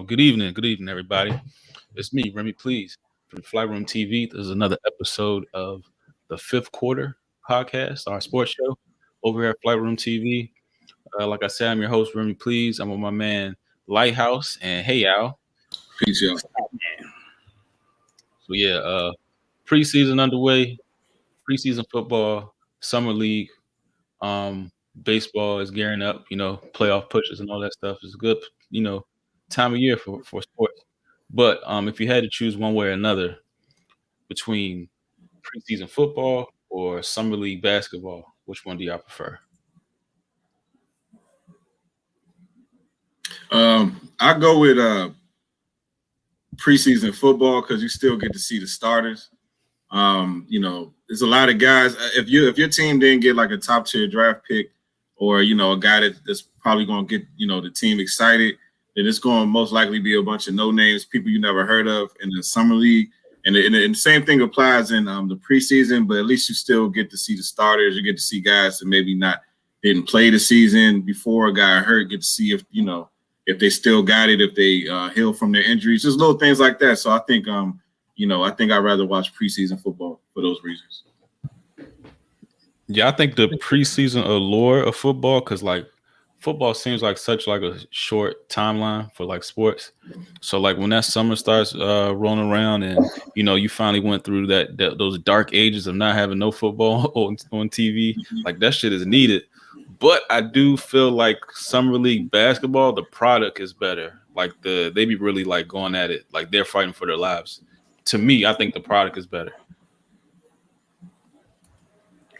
good evening. Good evening, everybody. It's me, Remy Please, from Flight Room TV. This is another episode of the Fifth Quarter podcast, our sports show over here at Flight Room TV. Like I said, I'm your host, Remy Please. I'm with my man, Lighthouse, and hey, Al. Peace, y'all. So, preseason underway, preseason football, summer league, baseball is gearing up, playoff pushes and all that stuff. It's a good, time of year for sports. But if you had to choose one way or another between preseason football or summer league basketball, which one do y'all prefer? I go with preseason football because you still get to see the starters. There's a lot of guys. If your team didn't get like a top tier draft pick or a guy that's probably going to get the team excited, then it's going to most likely be a bunch of no names, people you never heard of in the summer league. And the same thing applies in the preseason, but at least you still get to see the starters. You get to see guys that maybe didn't play the season before a guy hurt. Get to see if they still got it, if they heal from their injuries, just little things like that. So I think I think I'd rather watch preseason football for those reasons. Yeah, I think the preseason allure of football, because football seems like such like a short timeline for like sports. So like when that summer starts rolling around and you finally went through those dark ages of not having no football on TV, like that shit is needed. But I do feel like summer league basketball, the product is better. Like they be really like going at it, like they're fighting for their lives. To me, I think the product is better.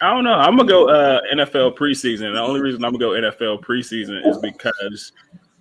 I don't know. I'm gonna go NFL preseason. The only reason I'm gonna go NFL preseason is because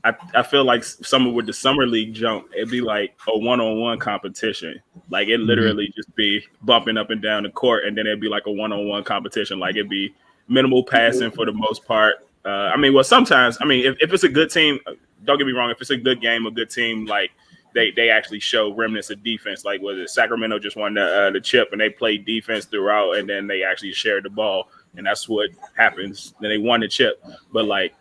I feel like with the summer league jump, it'd be like a one-on-one competition. Like it literally just be bumping up and down the court, and then it'd be like a one-on-one competition. Like it'd be minimal passing for the most part. Sometimes, if it's a good team, don't get me wrong. If it's a good game, a good team, like they actually show remnants of defense. Like was it Sacramento just won the chip and they played defense throughout, and then they actually shared the ball, and that's what happens. Then they won the chip. But like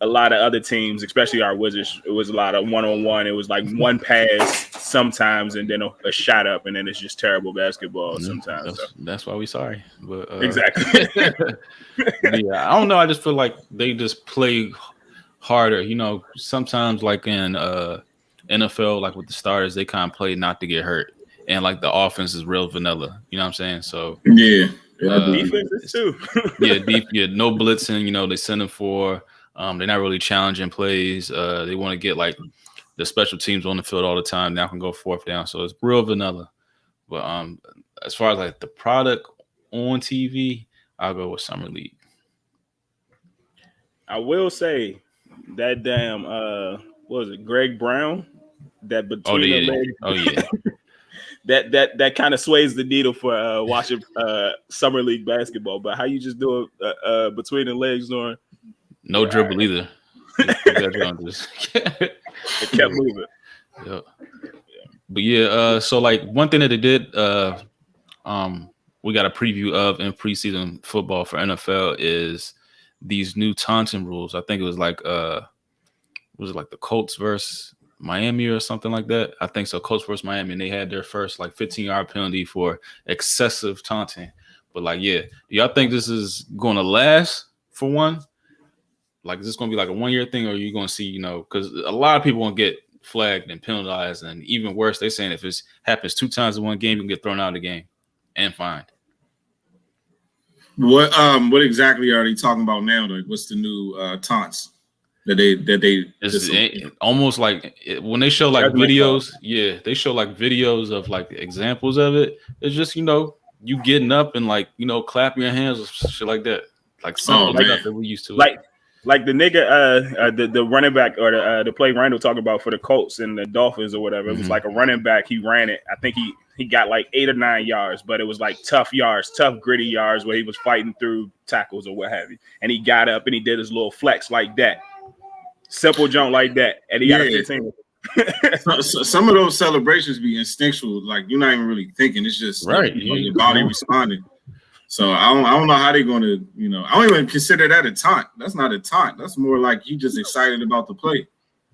a lot of other teams, especially our Wizards, it was a lot of one-on-one. It was like one pass sometimes, and then a shot up, and then it's just terrible basketball sometimes. That's why we sorry. But, exactly. Yeah, I don't know. I just feel like they just play harder. Sometimes like in NFL, like with the starters, they kind of play not to get hurt, and like the offense is real vanilla. You know what I'm saying? So yeah, defenses too. No blitzing. They send them for. They're not really challenging plays. They want to get like the special teams on the field all the time. Now can go fourth down, so it's real vanilla. But as far as like the product on TV, I'll go with summer league. I will say that damn what was it, Greg Brown? That between the legs. Oh yeah. that kind of sways the needle for watching summer league basketball. But how you just do it between the legs during? No dribble either. It kept moving. Yeah. But so like one thing that they did, we got a preview of in preseason football for NFL is these new taunting rules. I think it was like was it like the Colts versus Miami or something like that? I think so. Colts versus Miami, and they had their first like 15-yard penalty for excessive taunting. But like, do y'all think this is going to last for one? Like, is this going to be like a 1-year thing, or are you going to see, because a lot of people won't get flagged and penalized, and even worse, they're saying if it happens 2 times in one game, you can get thrown out of the game and fined. What exactly are they talking about now? Like, what's the new taunts that they? It's almost like when they show like videos. Yeah, they show like videos of like examples of it. It's just you getting up and like clapping your hands or shit like that. Like simple stuff that we used to. Like the nigga, the running back or the play Randall talking about for the Colts and the Dolphins or whatever. It was like a running back. He ran it. I think he got like 8 or 9 yards, but it was like tough yards, tough gritty yards where he was fighting through tackles or what have you. And he got up and he did his little flex like that, simple jump like that, and he got a 15. So some of those celebrations be instinctual, like you're not even really thinking. It's just right, your body responding. So I don't know how they're going to, I don't even consider that a taunt. That's not a taunt. That's more like you just excited about the play.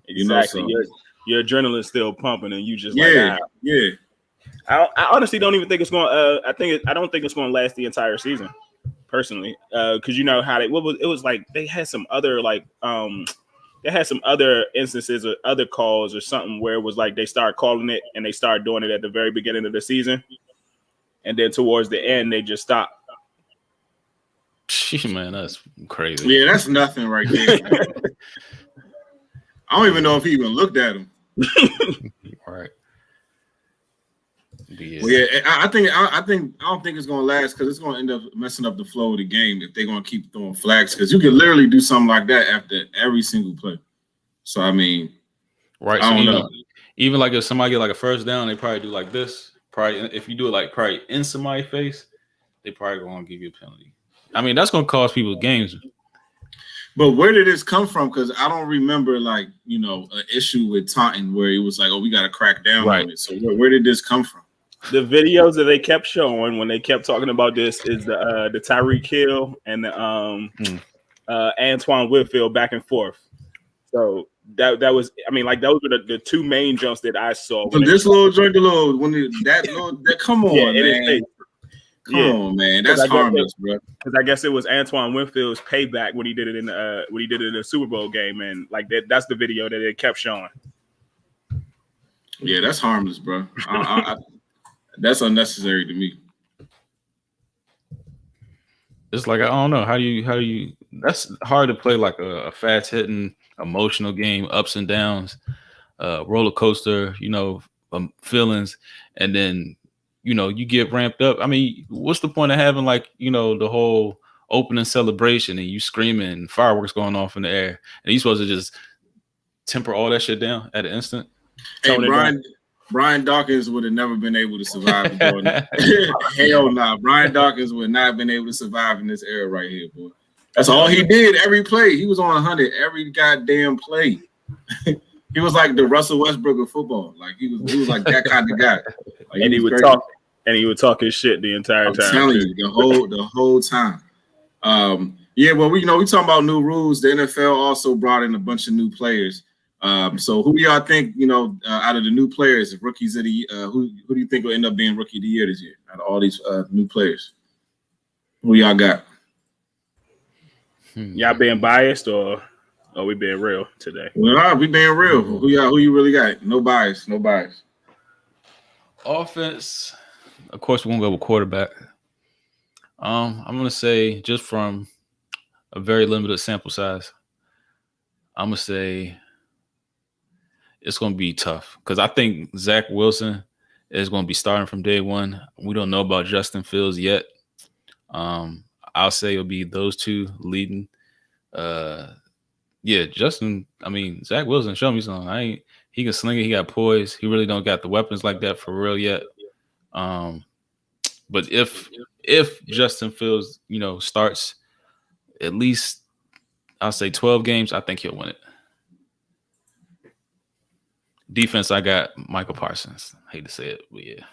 Exactly. your adrenaline's still pumping, and you just yeah. I honestly don't even think it's going. I don't think it's going to last the entire season, personally, because you know how it was like they had some other they had some other instances or other calls or something where it was like they started calling it and they started doing it at the very beginning of the season, and then towards the end they just stopped. Man, that's crazy. Yeah, that's nothing right there. I don't even know if he even looked at him. Right. Yeah, well, yeah, I don't think it's gonna last because it's gonna end up messing up the flow of the game if they're gonna keep throwing flags because you can literally do something like that after every single play. So I mean, right. I don't know. Even like if somebody get like a first down, they probably do like this. Probably if you do it like probably in somebody's face, they probably gonna give you a penalty. I mean, that's gonna cost people games. But where did this come from? Because I don't remember an issue with taunting where it was like, oh, we got to crack down on it. So where did this come from? The videos that they kept showing when they kept talking about this is the Tyreek Hill and the Antoine Whitfield back and forth. So that was, I mean, like those were the two main jumps that I saw. Come on, man. Come on, man. That's harmless, bro. Because I guess it was Antoine Winfield's payback when he did it in the Super Bowl game, and like that's the video that they kept showing. Yeah, that's harmless, bro. That's unnecessary to me. It's like I don't know how do you. That's hard to play like a fast hitting emotional game, ups and downs, roller coaster, feelings, and then you get ramped up. I mean, what's the point of having the whole opening celebration and you screaming and fireworks going off in the air, and you supposed to just temper all that shit down at an instant? Hey, Brian Dawkins would have never been able to survive. Hell nah. Brian Dawkins would not have been able to survive in this era right here, boy. That's all he did every play. He was on 100 every goddamn play. He was like the Russell Westbrook of football. Like he was like that kind of guy. Like, and he would talk his shit the entire time. I'm telling you, the whole time. Yeah, well, we talking about new rules. The NFL also brought in a bunch of new players. So who do y'all think, out of the new players, rookies of the who do you think will end up being rookie of the year this year out of all these new players? Who y'all got? Y'all being biased or are we being real today? Well, we being real. Who you really got? No bias. Offense, of course, we're gonna go with quarterback. I'm gonna say just from a very limited sample size, I'm gonna say it's gonna be tough because I think Zach Wilson is gonna be starting from day one. We don't know about Justin Fields yet. I'll say it'll be those two leading. Justin. I mean, Zach Wilson, show me something. He can sling it. He got poise. He really don't got the weapons like that for real yet. But if Justin Fields, starts at least, I'll say 12 games, I think he'll win it. Defense, I got Michael Parsons. I hate to say it, but yeah.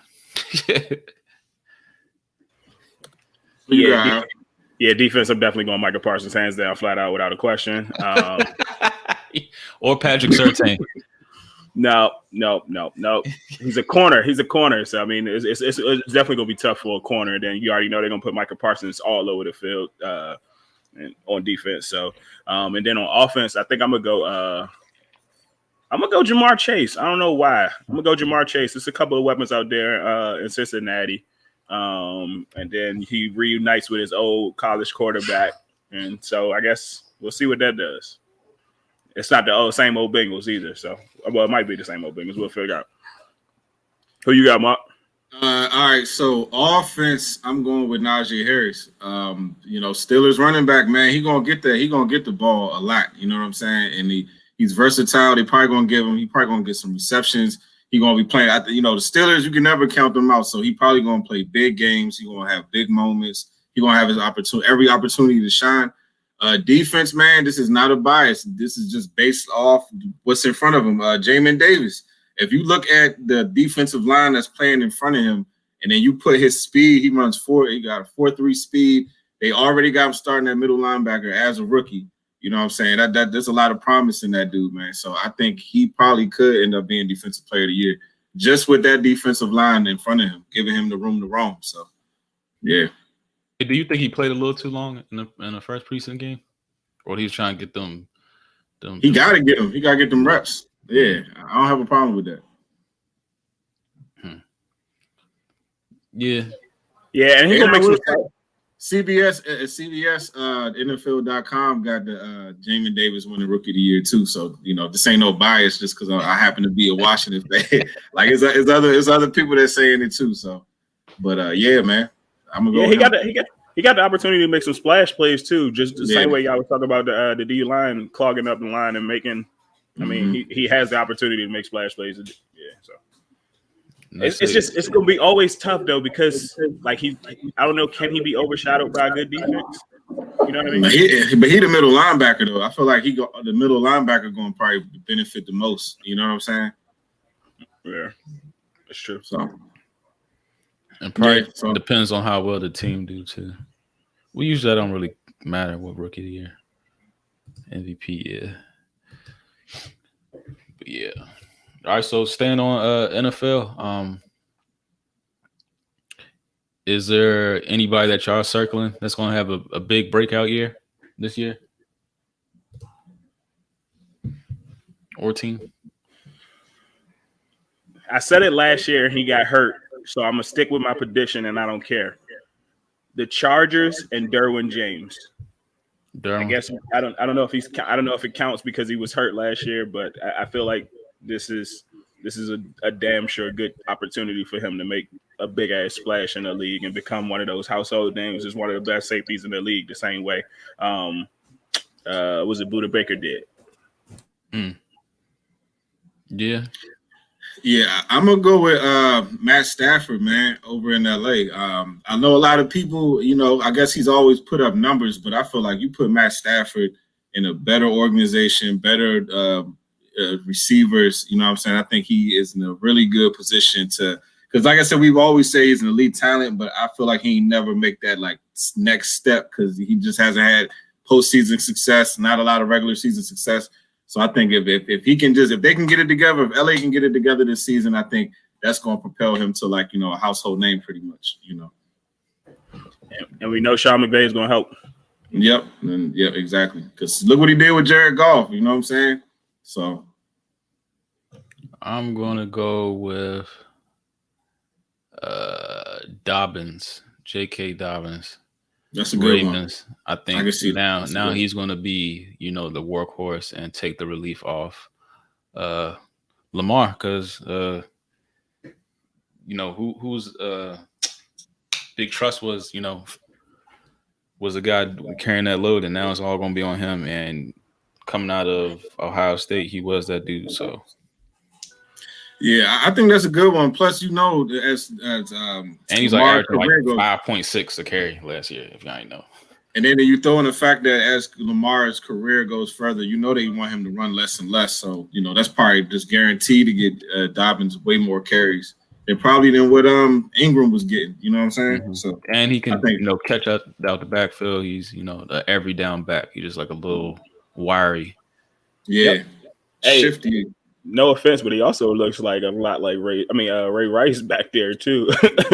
Yeah, defense, I'm definitely going Michael Parsons, hands down, flat out, without a question. Or Patrick Surtain. No. He's a corner. So, I mean, it's definitely going to be tough for a corner. Then you already know they're going to put Michael Parsons all over the field and on defense. So, and then on offense, I think I'm going to go Jamar Chase. I don't know why. I'm going to go Jamar Chase. There's a couple of weapons out there in Cincinnati. And then he reunites with his old college quarterback. And so I guess we'll see what that does. It's not the same old Bengals either. So, well, it might be the same old Bengals. We'll figure out. Who you got, Mark? All right. So offense, I'm going with Najee Harris. Steelers running back, man, he going to get that. He going to get the ball a lot. You know what I'm saying? And he's versatile. He probably going to get some receptions. He's going to be playing. The Steelers, you can never count them out. So he probably going to play big games. He's going to have big moments. He's going to have every opportunity to shine. Defense, man, this is not a bias. This is just based off what's in front of him. Jamin Davis. If you look at the defensive line that's playing in front of him, and then you put his speed, he runs he got a 4.3 speed. They already got him starting at middle linebacker as a rookie. You know what I'm saying? That there's a lot of promise in that dude, man. So I think he probably could end up being Defensive Player of the Year just with that defensive line in front of him, giving him the room to roam. So, yeah. Do you think he played a little too long in the first preseason game, or he was trying to get them? He got to get them. He got to get them reps. Yeah, I don't have a problem with that. Yeah, and he's gonna make some. CBS NFL.com got the Jamin Davis winning Rookie of the Year too. So this ain't no bias just because I happen to be a Washington fan. Like it's other people that saying it too. So, but yeah, man, I'm gonna go. Yeah, he got the opportunity to make some splash plays too. Just the same way y'all was talking about the D line clogging up the line and making. I mean, he has the opportunity to make splash plays. Yeah, so. It's gonna be always tough though because I don't know, can he be overshadowed by a good defense? You know what I mean? But he the middle linebacker though. I feel like the middle linebacker going to probably benefit the most. You know what I'm saying? Yeah, that's true. So and probably depends on how well the team do too. We usually don't really matter what Rookie of the Year, MVP, yeah. But yeah. All right, so staying on NFL, is there anybody that y'all are circling that's going to have a big breakout year this year? Or team? I said it last year and he got hurt, so I'm going to stick with my prediction and I don't care. The Chargers and Derwin James. I guess I don't know if it counts because he was hurt last year, but I feel like this is a damn sure good opportunity for him to make a big ass splash in the league and become one of those household names as one of the best safeties in the league. The same way, was it Buda Baker did? Yeah, I'm gonna go with Matt Stafford, man, over in LA. I know a lot of people, I guess he's always put up numbers, but I feel like you put Matt Stafford in a better organization, better receivers, you know what I'm saying? I think he is in a really good position because like I said, we've always said he's an elite talent, but I feel like he never make that like next step because he just hasn't had postseason success, not a lot of regular season success. So I think if he can if they can get it together, if LA can get it together this season, I think that's going to propel him to a household name pretty much, And we know Sean McVay is going to help. Yep, exactly. Because look what he did with Jared Goff, you know what I'm saying? So I'm gonna go with Dobbins, J.K. Dobbins. That's a good Ravens. One. I think now he's gonna be, the workhorse and take the relief off Lamar because who's Big Trust was a guy carrying that load, and now it's all gonna be on him. And coming out of Ohio State, he was that dude. So, yeah, I think that's a good one. Plus, as and he's averaging like 5.6 a carry last year, if y'all ain't know. And then you throw in the fact that as Lamar's career goes further, they want him to run less and less. So, that's probably just guaranteed to get Dobbins way more carries than what Ingram was getting. You know what I'm saying? Mm-hmm. So, and he can catch out the backfield. He's the every down back. He's just like a little wiry. Yeah. Yep. Hey, shifty. No offense, but he also looks like a lot like Ray Rice back there too.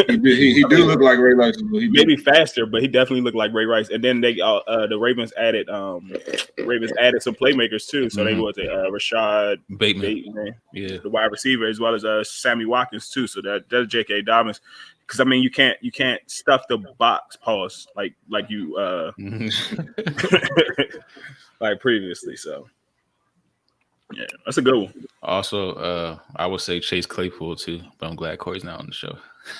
he do look like Ray Rice. Maybe faster, but he definitely looked like Ray Rice. And then they the Ravens added some playmakers too. So they was Rashad Bateman, the wide receiver, as well as Sammy Watkins too. So that's J.K. Dobbins. Because you can't stuff the box pause like you like previously. So. Yeah, that's a good one. Also, I would say Chase Claypool too, but I'm glad Corey's not on the show.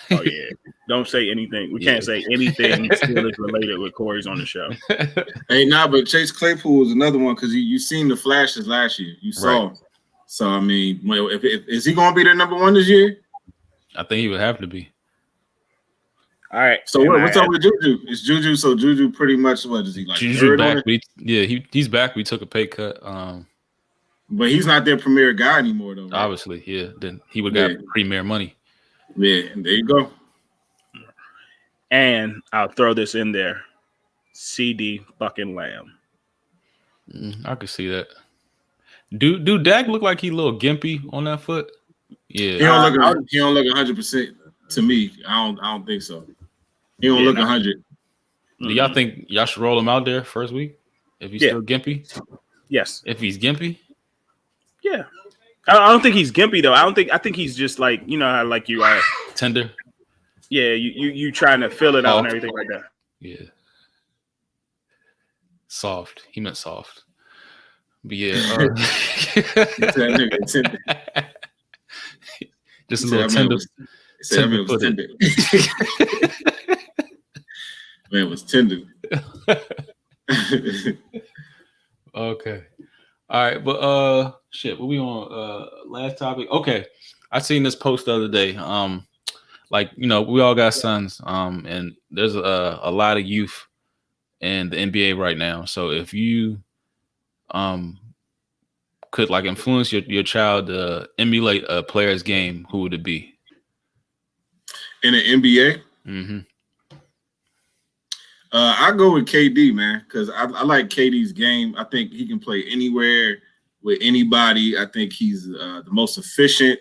Oh yeah, don't say anything. We can't say anything Steelers related with Corey's on the show. Hey, but Chase Claypool was another one because you seen the flashes last year. You saw. Right. So I mean, if is he going to be their number one this year? I think he would have to be. All right. So what's up with Juju? It's Juju. So Juju pretty much what is he like? Juju back. He's back. We took a pay cut. But he's not their premier guy anymore, though. Right? Obviously, yeah. Then he would have got premier money. Yeah, there you go. And I'll throw this in there. CD fucking Lamb. I could see that. Do Dak look like he a little gimpy on that foot? Yeah. He don't look 100% to me. I don't think so. He don't look 100. Do y'all think y'all should roll him out there first week if he's still gimpy? Yes. If he's gimpy? Yeah. I don't think he's gimpy though. I think he's just like, you know how like you are tender. Yeah, you trying to fill it out and everything like that. Yeah. Soft. He meant soft. But yeah. Just a little tender. Man was tender. Okay. All right, but shit, what we on last topic? Okay. I seen this post the other day. Like, you know, we all got sons. And there's a lot of youth in the NBA right now. So if you could like influence your child to emulate a player's game, who would it be? In the NBA? Mm-hmm. I go with KD, man, because I like KD's game. I think he can play anywhere with anybody. I think he's the most efficient.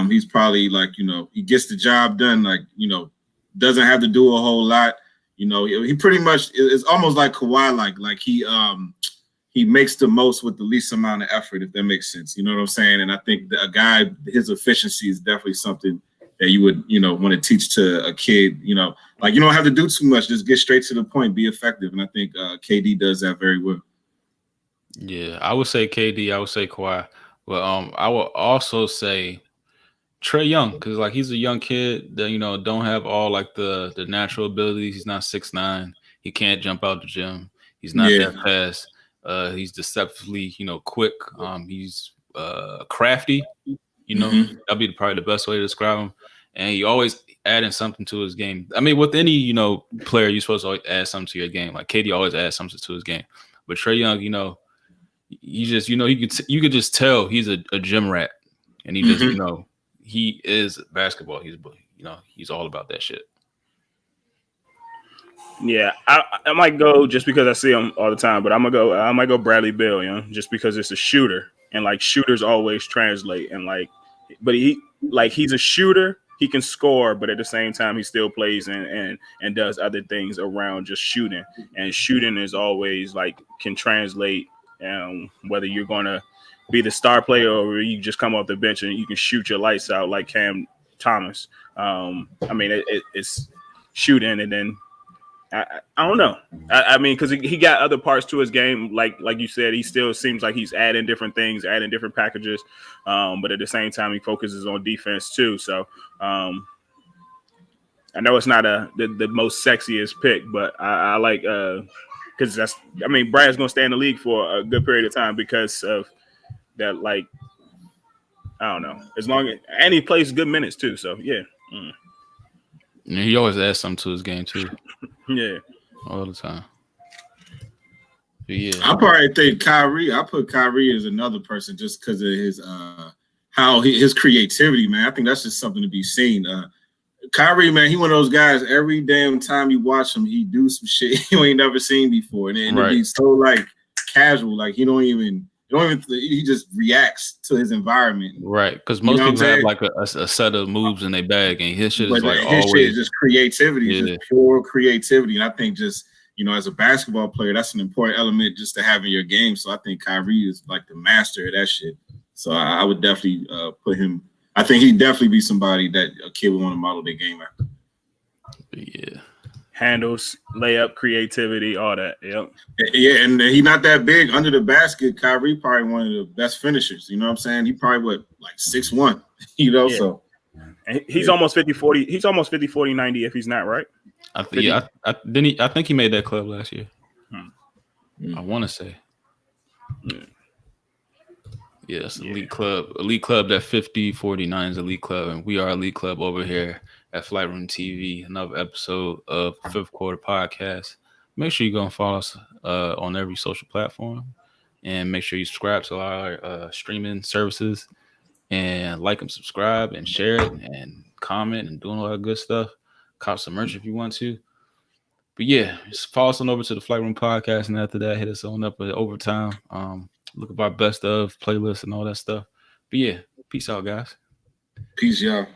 He's probably like, you know, he gets the job done, like, you know, doesn't have to do a whole lot. You know, he pretty much is almost like Kawhi, like he makes the most with the least amount of effort, if that makes sense. You know what I'm saying? And I think a guy, his efficiency is definitely something that you would, you know, want to teach to a kid. You know, like you don't have to do too much, just get straight to the point, be effective. And I think KD does that very well. Yeah, I would say KD. I would say Kawhi. But I would also say Trae Young, because like he's a young kid that, you know, don't have all like the natural abilities. He's not 6'9". He can't jump out the gym. He's not that fast. He's deceptively, you know, quick. He's crafty. You know, that'd be probably the best way to describe him. And he always adding something to his game. I mean, with any, you know, player, you're supposed to always add something to your game. Like KD always adds something to his game. But Trae Young, you know, you just, you know, you could just tell he's a gym rat, and he just, you know, he is basketball. He's, you know, he's all about that shit. Yeah, I might go just because I see him all the time, but I might go Bradley Beal, you know, just because it's a shooter, and like shooters always translate, and like, but he's a shooter. He can score, but at the same time, he still plays and does other things around just shooting. And shooting is always like can translate, whether you're gonna be the star player or you just come off the bench and you can shoot your lights out like Cam Thomas. I mean, it's shooting, and then I don't know. I mean, because he got other parts to his game, like you said, he still seems like he's adding different things, adding different packages. But at the same time, he focuses on defense too. So I know it's not the most sexiest pick, but I like because Brad's gonna stay in the league for a good period of time because of that. Like, I don't know, and he plays good minutes too. So yeah. Yeah, he always adds something to his game too. Yeah, all the time. But yeah, I probably think Kyrie. I put Kyrie as another person just because of his his creativity, man. I think that's just something to be seen. Kyrie, man, he one of those guys. Every damn time you watch him, he do some shit you ain't never seen before, and it be so like casual, like he just reacts to his environment. Right, because most people have like a set of moves in their bag, and his shit is like his always shit is just creativity, just pure creativity. And I think just, you know, as a basketball player, that's an important element just to have in your game. So I think Kyrie is like the master of that shit. So I would definitely put him. I think he'd definitely be somebody that a kid would want to model their game after. Yeah. Handles, layup, creativity, all that. Yep. Yeah, and he's not that big under the basket. Kyrie probably one of the best finishers. You know what I'm saying? He probably like 6'1", you know, so. And he's almost 50-40. He's almost 50-40-90 if he's not, right? I think he made that club last year. I want to say. Yeah, that's elite club. Elite club, that 50-49 is elite club, and we are elite club over here at Flight Room TV. Another episode of Fifth Quarter Podcast. Make sure you go and follow us on every social platform, and make sure you subscribe to our streaming services, and like and subscribe and share it and comment and doing all that good stuff. Cop some merch if you want to. But yeah, just follow us on over to the Flight Room Podcast, and after that, hit us on up at Overtime. Look at our best of playlist and all that stuff. But yeah, peace out, guys. Peace, y'all.